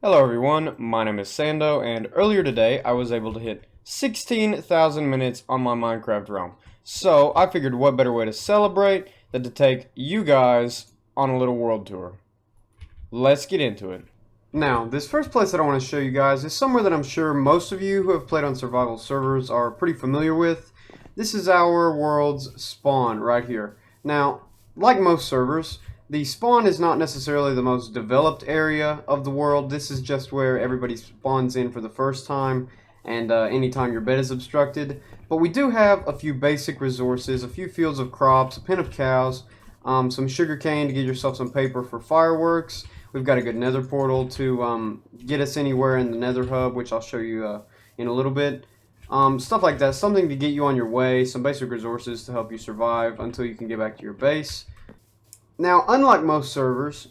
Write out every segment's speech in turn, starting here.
Hello everyone, my name is Sando, and earlier today I was able to hit 16,000 minutes on my Minecraft realm. So I figured what better way to celebrate than to take you guys on a little world tour. Let's get into it. Now, this first place that I want to show you guys is somewhere that I'm sure most of you who have played on survival servers are pretty familiar with. This is our world's spawn right here. Now, like most servers, the spawn is not necessarily the most developed area of the world. This is just where everybody spawns in for the first time and anytime your bed is obstructed. But we do have a few basic resources, a few fields of crops, a pen of cows, some sugar cane to get yourself some paper for fireworks. We've got a good nether portal to get us anywhere in the nether hub, which I'll show you in a little bit. Stuff like that, something to get you on your way, some basic resources to help you survive until you can get back to your base. Now, unlike most servers,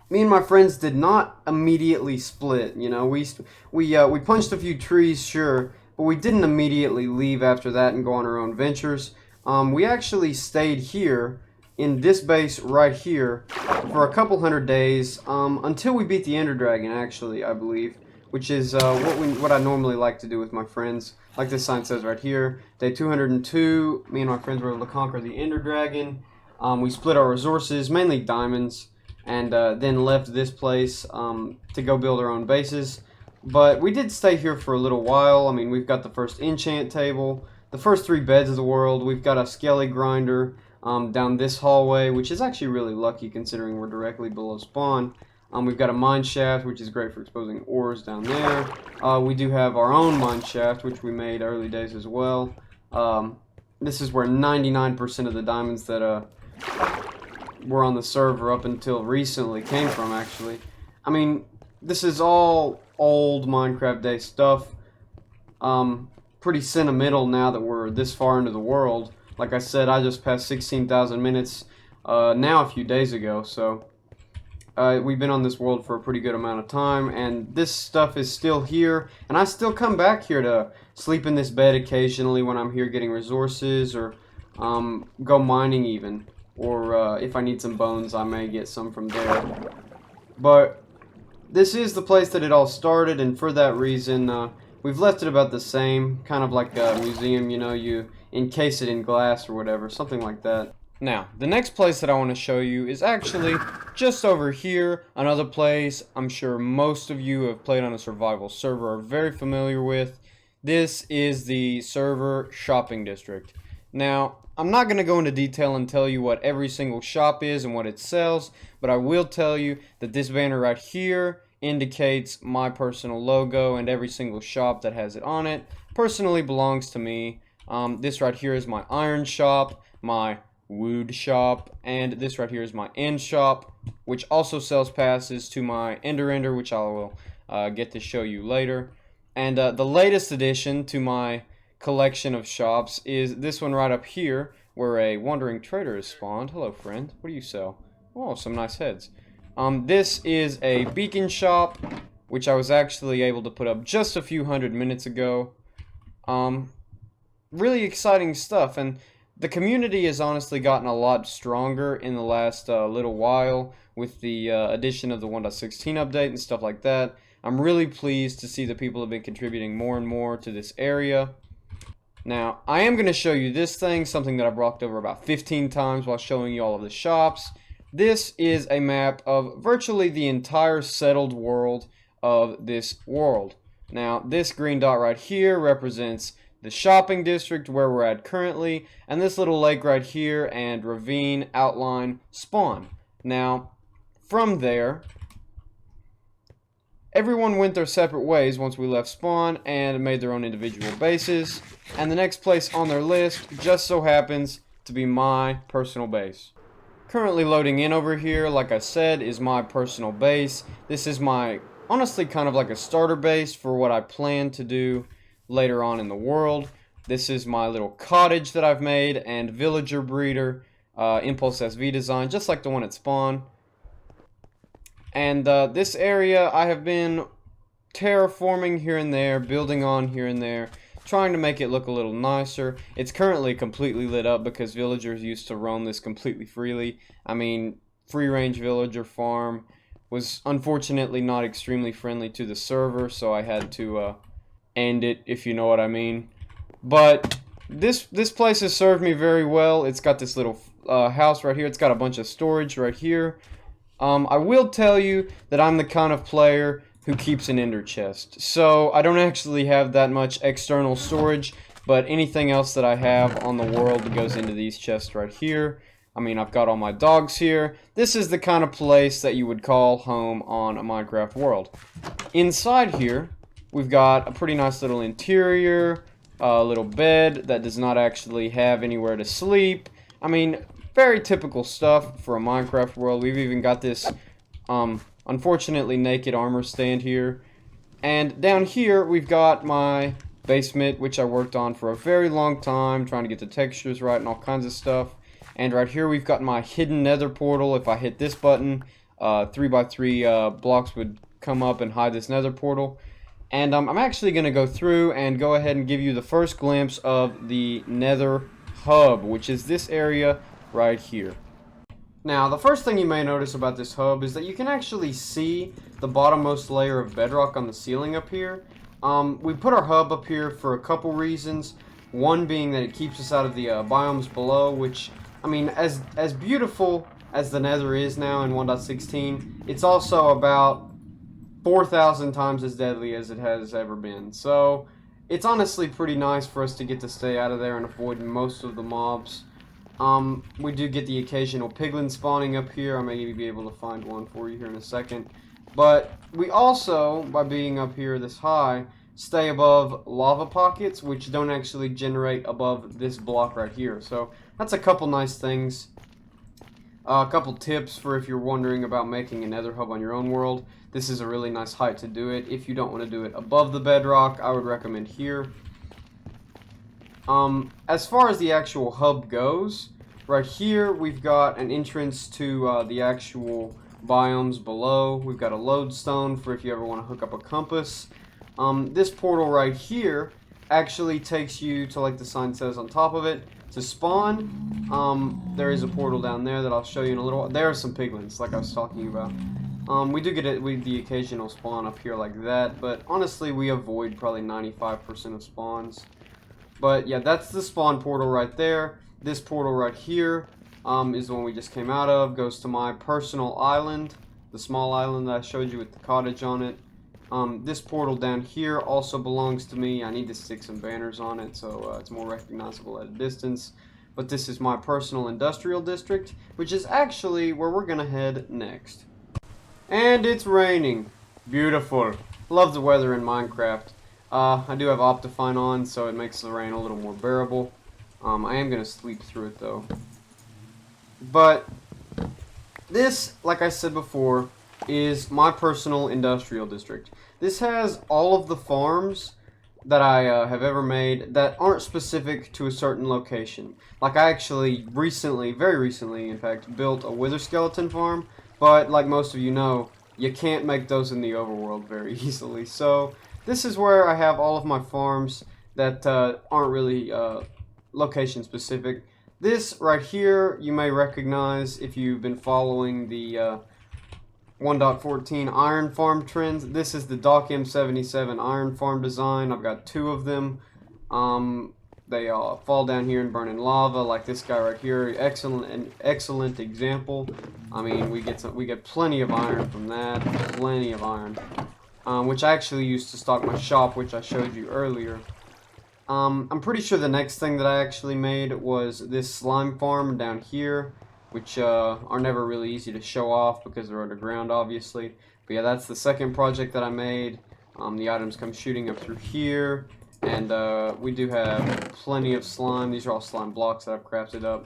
me and my friends did not immediately split. You know, we punched a few trees, sure, but we didn't immediately leave after that and go on our own ventures. We actually stayed here in this base right here for a couple hundred days until we beat the Ender Dragon, actually, I believe, which is what I normally like to do with my friends. Like this sign says right here, day 202, me and my friends were able to conquer the Ender Dragon. We split our resources, mainly diamonds, and then left this place to go build our own bases. But we did stay here for a little while. I mean, we've got the first enchant table, the first 3 beds of the world. We've got a skelly grinder down this hallway, which is actually really lucky considering we're directly below spawn. We've got a mine shaft, which is great for exposing ores down there. We do have our own mine shaft, which we made early days as well. This is where 99% of the diamonds that were on the server up until recently came from, actually. I mean, this is all old Minecraft day stuff. Pretty sentimental now that we're this far into the world. Like I said, I just passed 16,000 minutes now a few days ago, so we've been on this world for a pretty good amount of time, and this stuff is still here, and I still come back here to sleep in this bed occasionally when I'm here getting resources, or go mining even, or if I need some bones, I may get some from there. But this is the place that it all started, and for that reason, we've left it about the same, kind of like a museum, you know, you encase it in glass or whatever, something like that. Now, the next place that I want to show you is actually just over here, another place I'm sure most of you who have played on a survival server are very familiar with. This is the server shopping district. Now, I'm not going to go into detail and tell you what every single shop is and what it sells, but I will tell you that this banner right here indicates my personal logo, and every single shop that has it on it personally belongs to me. This right here is my iron shop, my wood shop, and this right here is my end shop, which also sells passes to my Ender, which I will get to show you later. And the latest addition to my collection of shops is this one right up here, where a wandering trader is spawned. Hello, friend. What do you sell? Oh, some nice heads. This is a beacon shop, which I was actually able to put up just a few hundred minutes ago. Really exciting stuff, and the community has honestly gotten a lot stronger in the last little while with the addition of the 1.16 update and stuff like that. I'm really pleased to see that people have been contributing more and more to this area. Now, I am going to show you this thing, something that I've walked over about 15 times while showing you all of the shops. This is a map of virtually the entire settled world of this world. Now, this green dot right here represents the shopping district where we're at currently, and this little lake right here and ravine outline spawn. Now, from there, everyone went their separate ways once we left spawn and made their own individual bases, and the next place on their list just so happens to be my personal base. Currently loading in over here, like I said, is my personal base. This is my, honestly, kind of like a starter base for what I plan to do later on in the world. This is my little cottage that I've made and villager breeder, Impulse SV design, just like the one at spawn. And this area I have been terraforming here and there, building on here and there, trying to make it look a little nicer. It's currently completely lit up because villagers used to roam this completely freely. I mean, free range villager farm, was unfortunately not extremely friendly to the server, so I had to end it, if you know what I mean. But this place has served me very well. It's got this little house right here. It's got a bunch of storage right here. I will tell you that I'm the kind of player who keeps an ender chest. So I don't actually have that much external storage, but anything else that I have on the world goes into these chests right here. I mean, I've got all my dogs here. This is the kind of place that you would call home on a Minecraft world. Inside here, we've got a pretty nice little interior, a little bed that does not actually have anywhere to sleep. I mean, very typical stuff for a Minecraft world. We've even got this, unfortunately, naked armor stand here. And down here, we've got my basement, which I worked on for a very long time, trying to get the textures right and all kinds of stuff. And right here, we've got my hidden nether portal. If I hit this button, 3x3 blocks would come up and hide this nether portal. And I'm actually going to go through and go ahead and give you the first glimpse of the nether hub, which is this area right here. Now, the first thing you may notice about this hub is that you can actually see the bottommost layer of bedrock on the ceiling up here. We put our hub up here for a couple reasons. One being that it keeps us out of the biomes below, which, I mean, as beautiful as the nether is now in 1.16, it's also about 4,000 times as deadly as it has ever been. So, it's honestly pretty nice for us to get to stay out of there and avoid most of the mobs. We do get the occasional piglin spawning up here. I may be able to find one for you here in a second. But we also, by being up here this high, stay above lava pockets, which don't actually generate above this block right here. So that's a couple nice things. A couple tips for if you're wondering about making a nether hub on your own world. This is a really nice height to do it. If you don't want to do it above the bedrock, I would recommend here. As far as the actual hub goes, right here we've got an entrance to the actual biomes below. We've got a lodestone for if you ever want to hook up a compass. This portal right here actually takes you to, like the sign says on top of it, to spawn. There is a portal down there that I'll show you in a little while. There are some piglins, like I was talking about. We do get it with the occasional spawn up here like that, but honestly we avoid probably 95% of spawns. But yeah, that's the spawn portal right there. This portal right here is the one we just came out of. Goes to my personal island, the small island that I showed you with the cottage on it. This portal down here also belongs to me. I need to stick some banners on it so it's more recognizable at a distance. But this is my personal industrial district, which is actually where we're going to head next. And it's raining. Beautiful. Love the weather in Minecraft. I do have Optifine on, so it makes the rain a little more bearable. I am going to sleep through it, though. But this, like I said before, is my personal industrial district. This has all of the farms that I have ever made that aren't specific to a certain location. Like, I actually recently, very recently, in fact, built a wither skeleton farm, but like most of you know, you can't make those in the overworld very easily. So this is where I have all of my farms that aren't really location specific. This right here you may recognize if you've been following the 1.14 iron farm trends. This is the Dock M77 iron farm design. I've got two of them. They fall down here and burn in lava, like this guy right here. An excellent example. I mean, we get plenty of iron from that. Plenty of iron. Which I actually used to stock my shop, which I showed you earlier. I'm pretty sure the next thing that I actually made was this slime farm down here, which are never really easy to show off because they're underground, obviously. But yeah, that's the second project that I made. The items come shooting up through here, and we do have plenty of slime. These are all slime blocks that I've crafted up.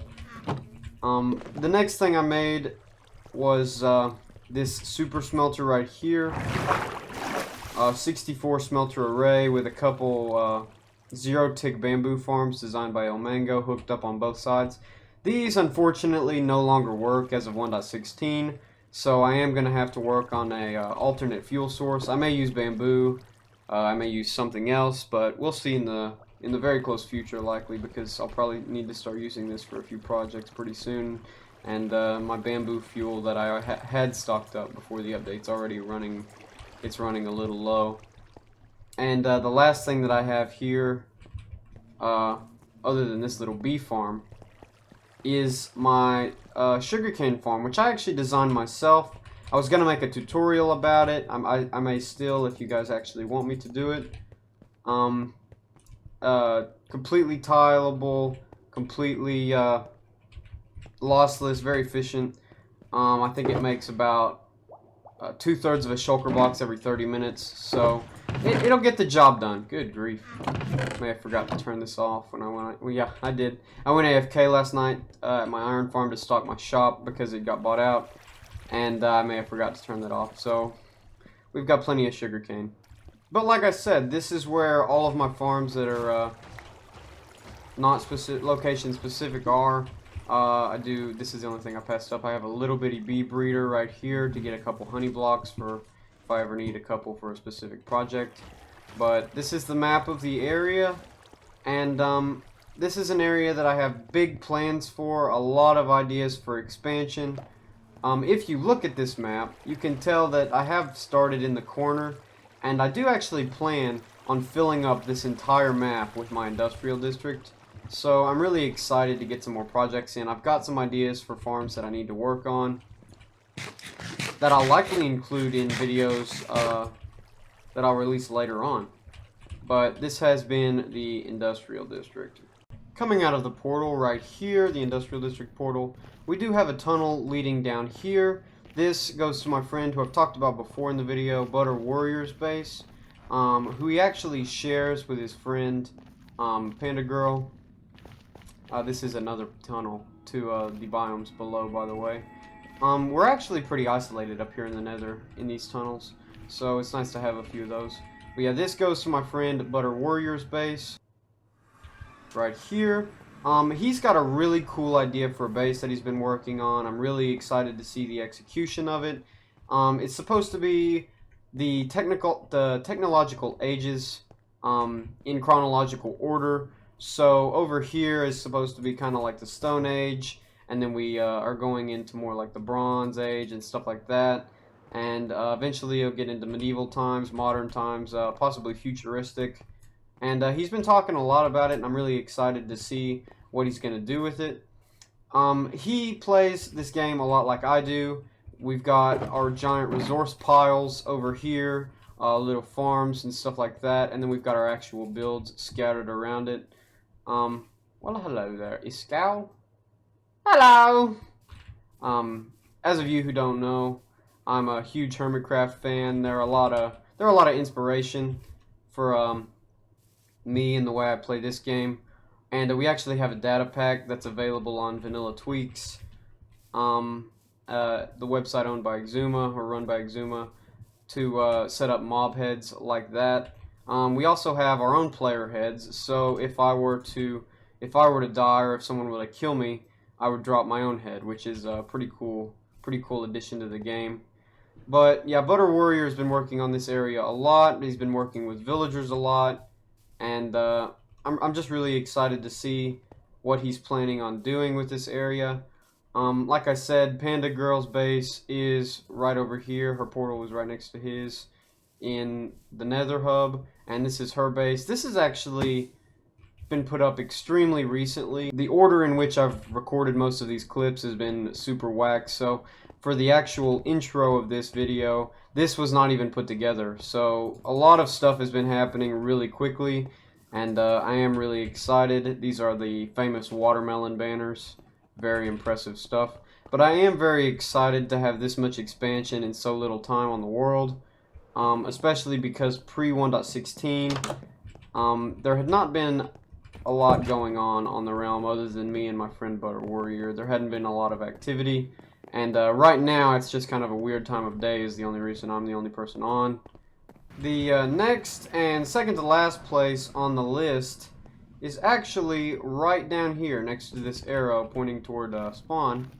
The next thing I made was this super smelter right here. 64 smelter array with a couple zero-tick bamboo farms designed by El Mango hooked up on both sides. These, unfortunately, no longer work as of 1.16, so I am going to have to work on a alternate fuel source. I may use bamboo, I may use something else, but we'll see in the very close future, likely, because I'll probably need to start using this for a few projects pretty soon. and my bamboo fuel that I had stocked up before the update's already running. It's running a little low. And the last thing that I have here, other than this little bee farm, is my sugarcane farm, which I actually designed myself. I was gonna make a tutorial about it. I may still, if you guys actually want me to do it. Completely tileable, completely lossless, very efficient. I think it makes about 2/3 of a shulker box every 30 minutes, so it'll get the job done. Good grief. May have forgot to turn this off when I went. Well, yeah, I did. I went AFK last night at my iron farm to stock my shop because it got bought out, and I may have forgot to turn that off. So we've got plenty of sugarcane. But like I said, this is where all of my farms that are not specific, location specific are. This is the only thing I passed up. I have a little bitty bee breeder right here to get a couple honey blocks for if I ever need a couple for a specific project. But this is the map of the area, and this is an area that I have big plans for, a lot of ideas for expansion. If you look at this map, you can tell that I have started in the corner, and I do actually plan on filling up this entire map with my industrial district. So I'm really excited to get some more projects in. I've got some ideas for farms that I need to work on that I'll likely include in videos that I'll release later on. But this has been the industrial district. Coming out of the portal right here, the industrial district portal, we do have a tunnel leading down here. This goes to my friend who I've talked about before in the video, Butter Warrior's base, who he actually shares with his friend Panda Girl. This is another tunnel to the biomes below, by the way. We're actually pretty isolated up here in the nether in these tunnels, so it's nice to have a few of those. But yeah, this goes to my friend Butter Warrior's base right here. He's got a really cool idea for a base that he's been working on. I'm really excited to see the execution of it. It's supposed to be the technological ages in chronological order. So over here is supposed to be kind of like the Stone Age, and then we are going into more like the Bronze Age and stuff like that. And eventually it'll get into medieval times, modern times, possibly futuristic. And he's been talking a lot about it, and I'm really excited to see what he's going to do with it. He plays this game a lot like I do. We've got our giant resource piles over here, little farms and stuff like that, and then we've got our actual builds scattered around it. Well, hello there, Iscal. Hello! As of you who don't know, I'm a huge Hermitcraft fan. There are a lot of inspiration for me and the way I play this game, and we actually have a data pack that's available on Vanilla Tweaks, the website owned by Exuma or run by Exuma, to set up mob heads like that. We also have our own player heads, so if I were to die or if someone were to kill me, I would drop my own head, which is a pretty cool addition to the game. But yeah, Butter Warrior has been working on this area a lot. He's been working with villagers a lot, and I'm just really excited to see what he's planning on doing with this area. Like I said, Panda Girl's base is right over here. Her portal is right next to his in the Nether Hub, and this is her base. This has actually been put up extremely recently. The order in which I've recorded most of these clips has been super whack, so for the actual intro of this video, this was not even put together. So a lot of stuff has been happening really quickly, and I am really excited. These are the famous watermelon banners. Very impressive stuff. But I am very excited to have this much expansion in so little time on the world, especially because pre 1.16 there had not been a lot going on the realm other than me and my friend Butter Warrior. There hadn't been a lot of activity, and right now it's just kind of a weird time of day is the only reason I'm the only person on. The next and second to last place on the list is actually right down here next to this arrow pointing toward spawn.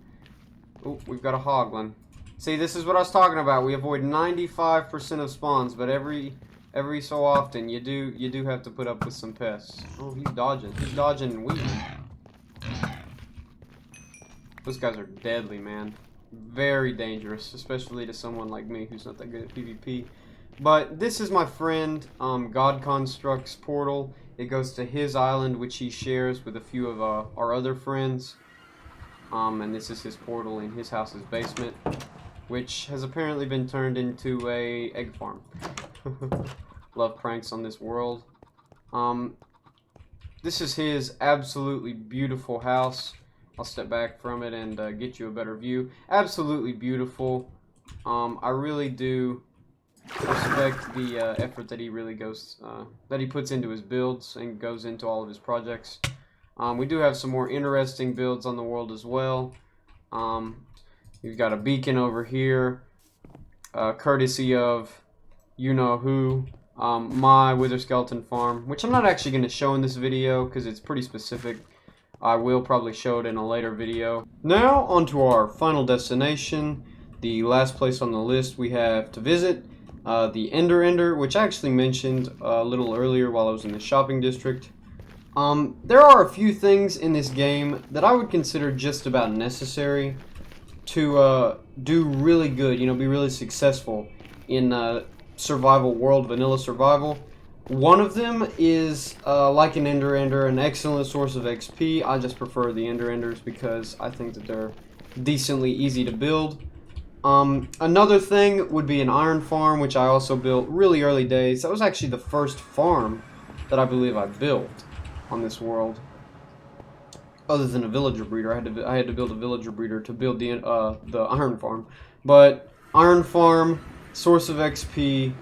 Oh, we've got a hoglin. See, this is what I was talking about. We avoid 95% of spawns, but every so often you do have to put up with some pests. Oh, he's dodging. He's dodging and weaving. Those guys are deadly, man. Very dangerous, especially to someone like me who's not that good at PvP. But this is my friend, God Construct's portal. It goes to his island, which he shares with a few of our other friends. And this is his portal in his house's basement, which has apparently been turned into a egg farm. Love pranks on this world. This is his absolutely beautiful house. I'll step back from it and get you a better view. Absolutely beautiful. I really do respect the effort that he really that he puts into his builds and goes into all of his projects. We do have some more interesting builds on the world as well. We've got a beacon over here, courtesy of you know who. My Wither Skeleton farm, which I'm not actually going to show in this video because it's pretty specific. I will probably show it in a later video. Now, on to our final destination. The last place on the list we have to visit, the Ender, which I actually mentioned a little earlier while I was in the shopping district. There are a few things in this game that I would consider just about necessary to do really good, you know, be really successful in survival world, vanilla survival. One of them is like an Ender, an excellent source of XP. I just prefer the Enders because I think that they're decently easy to build. Another thing would be an iron farm, which I also built really early days. That was actually the first farm that I believe I built on this world, other than a villager breeder. I had to build a villager breeder to build the iron farm. But iron farm, source of XP.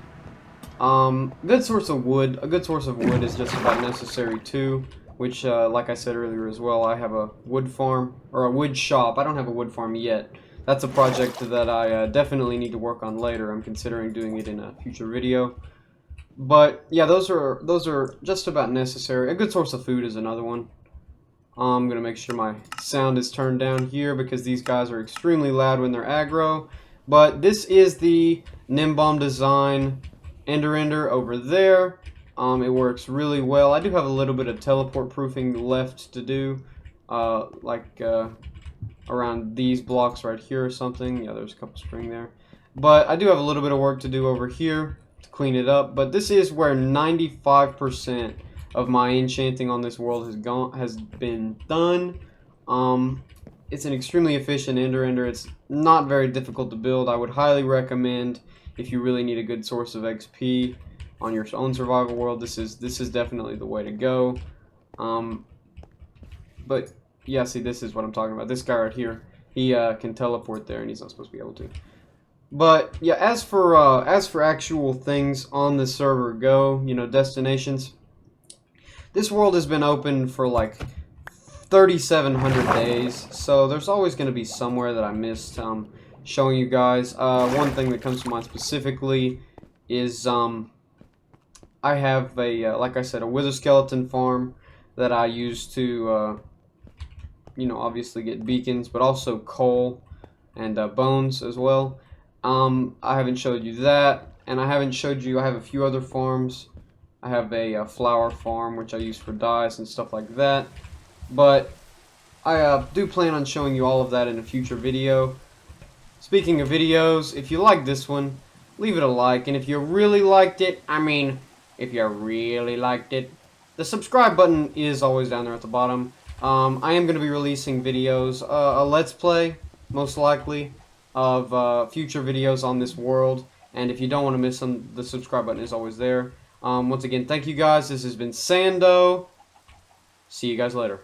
Good source of wood. A good source of wood is just about necessary too, which, like I said earlier as well, I have a wood farm, or a wood shop. I don't have a wood farm yet. That's a project that I definitely need to work on later. I'm considering doing it in a future video. But, yeah, those are just about necessary. A good source of food is another one. I'm going to make sure my sound is turned down here because these guys are extremely loud when they're aggro. But this is the Nimbomb design Ender over there. It works really well. I do have a little bit of teleport proofing left to do, around these blocks right here or something. Yeah, there's a couple string there. But I do have a little bit of work to do over here to clean it up. But this is where 95% of my enchanting on this world has been done. It's an extremely efficient Ender. It's not very difficult to build. I would highly recommend, if you really need a good source of XP on your own survival world, this is definitely the way to go. But yeah, see, this is what I'm talking about. This guy right here, he can teleport there, and he's not supposed to be able to. But yeah, as for actual things on the server go, you know, destinations. This world has been open for like 3,700 days, so there's always going to be somewhere that I missed showing you guys. One thing that comes to mind specifically is I have a like I said, a Wither Skeleton farm that I use to you know, obviously get beacons, but also coal and bones as well. I haven't showed you that, and I haven't showed you, I have a few other farms. I have a flower farm, which I use for dyes and stuff like that. But I do plan on showing you all of that in a future video. Speaking of videos, if you like this one, leave it a like. And if you really liked it, if you really liked it, the subscribe button is always down there at the bottom. I am going to be releasing videos, a Let's Play, most likely, of future videos on this world. And if you don't want to miss them, the subscribe button is always there. Once again, thank you guys. This has been Sando. See you guys later.